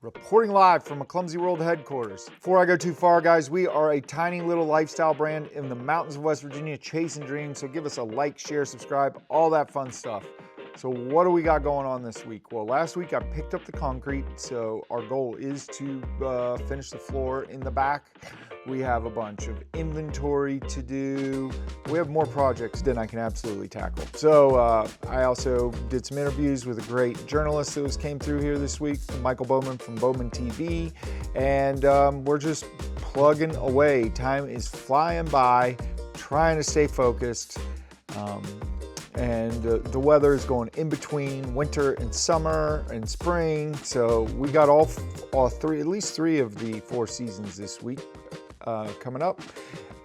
Reporting live from McClumsy World headquarters. Before I go too far, guys, we are a tiny little lifestyle brand in the mountains of West Virginia, chasing dreams. So give us a like, share, subscribe, all that fun stuff. So what do we got going on this week? Well, last week I picked up the concrete, so our goal is to finish the floor in the back. We have a bunch of inventory to do. We have more projects than I can absolutely tackle. So I also did some interviews with a great journalist that came through here this week, Michael Bowman from Bowman TV, and we're just plugging away. Time is flying by, trying to stay focused. And the weather is going in between winter and summer and spring. So we got all three, at least three of the 4 seasons this week coming up.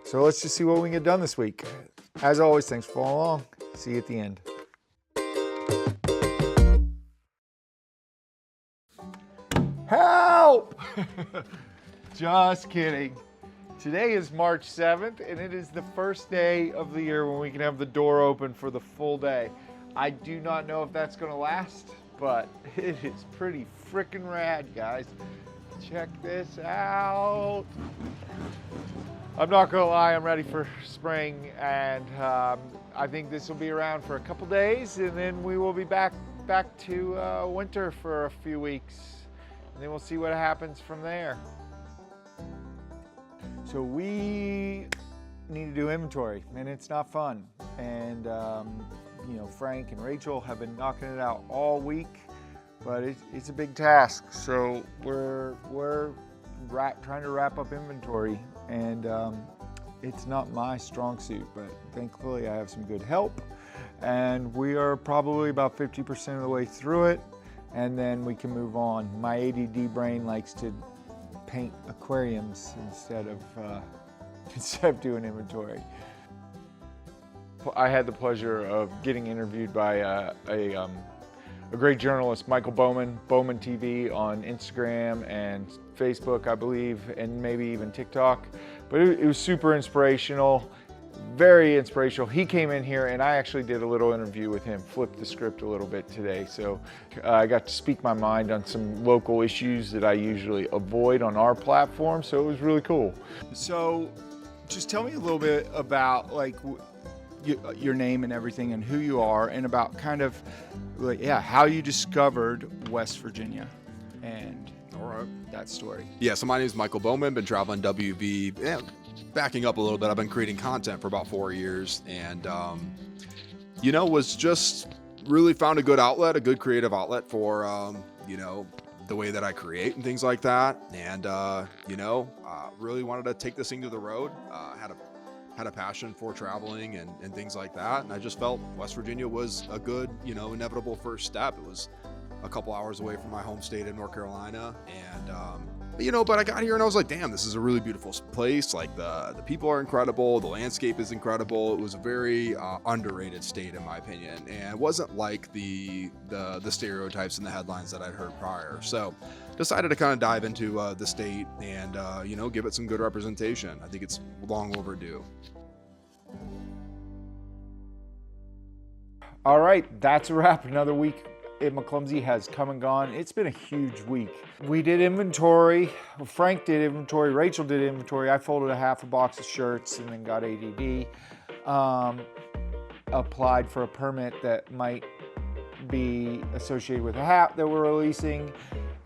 So let's just see what we can get done this week. As always, thanks for following along. See you at the end. Help! Just kidding. Today is March 7th, and it is the first day of the year when we can have the door open for the full day. I do not know if that's going to last, but it is pretty freaking rad, guys. Check this out. I'm not going to lie, I'm ready for spring, and I think this will be around for a couple days, and then we will be back to winter for a few weeks, and then we'll see what happens from there. So we need to do inventory, and it's not fun. And you know, Frank and Rachel have been knocking it out all week, but it's a big task. So we're trying to wrap up inventory, and it's not my strong suit, but thankfully I have some good help, and we are probably about 50% of the way through it, and then we can move on. My ADD brain likes to paint aquariums instead of doing inventory. I had the pleasure of getting interviewed by a great journalist, Michael Bowman, Bowman TV on Instagram and Facebook, I believe, and maybe even TikTok. But it was super inspirational, very inspirational. He came in here and I actually did a little interview with him, flipped the script a little bit today. So I got to speak my mind on some local issues that I usually avoid on our platform. So it was really cool. So just tell me a little bit about like your name and everything and who you are, and about kind of like, yeah, how you discovered West Virginia and that story. Yeah, so my name is Michael Bowman, been traveling WV, backing up a little bit, I've been creating content for about 4 years, and you know, was just really found a good outlet, a good creative outlet for you know, the way that I create and things like that, and you know, really wanted to take this thing to the road. Had a passion for traveling and things like that, and I just felt West Virginia was a good, you know, inevitable first step. It was a couple hours away from my home state in North Carolina, and you know, but I got here and I was like, damn, this is a really beautiful place. Like the people are incredible, the landscape is incredible. It was a very underrated state in my opinion, and it wasn't like the stereotypes and the headlines that I'd heard prior. So decided to kind of dive into the state and you know, give it some good representation. I think it's long overdue. All right, that's a wrap. Another week at McClumsy has come and gone. It's been a huge week. We did inventory. Frank did inventory. Rachel did inventory. I folded a half a box of shirts and then got ADD. Applied for a permit that might be associated with a hat that we're releasing.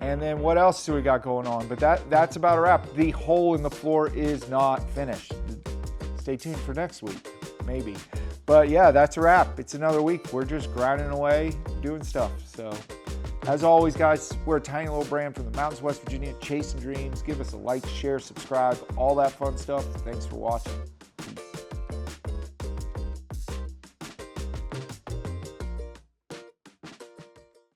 And then what else do we got going on? But that's about a wrap. The hole in the floor is not finished. Stay tuned for next week, maybe. But yeah, that's a wrap. It's another week. We're just grinding away, doing stuff. So as always, guys, we're a tiny little brand from the mountains of West Virginia, chasing dreams. Give us a like, share, subscribe, all that fun stuff. Thanks for watching.